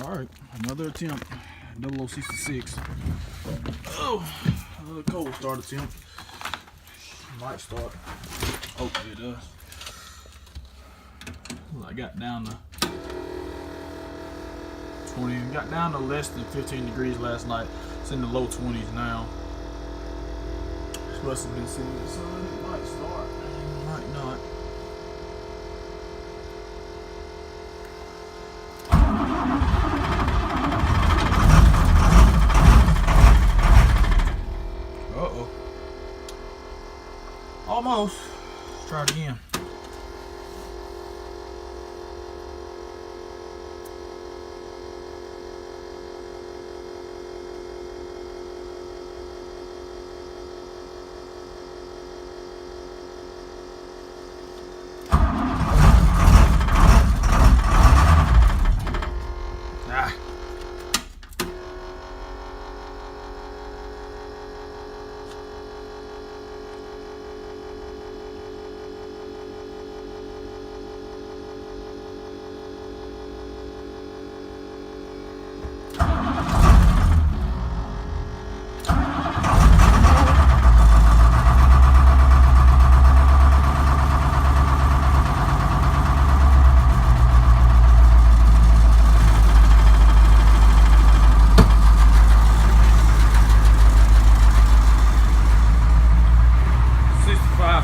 All right, another attempt. 0066. Oh, another cold start attempt. Might start. Hopefully it does. Well, I got down to 20. Got down to less than 15 degrees last night. It's in the low 20s now. This must have been sitting in the sun. It might start. It might not. Uh-oh. Almost. Let's try it again.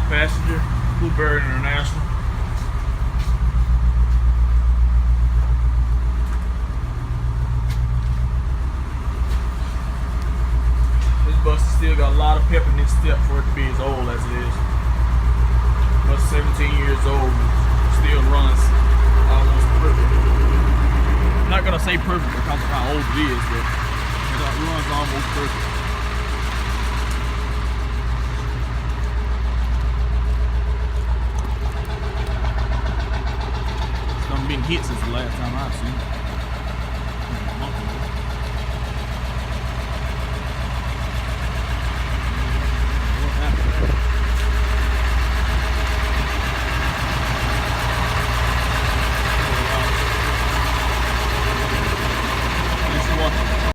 Passenger, Bluebird International. This bus has still got a lot of pep in this step for it to be as old as it is. Bus 17 years old, still runs almost perfect. I'm not gonna say perfect because of how old it is, but it runs almost perfect.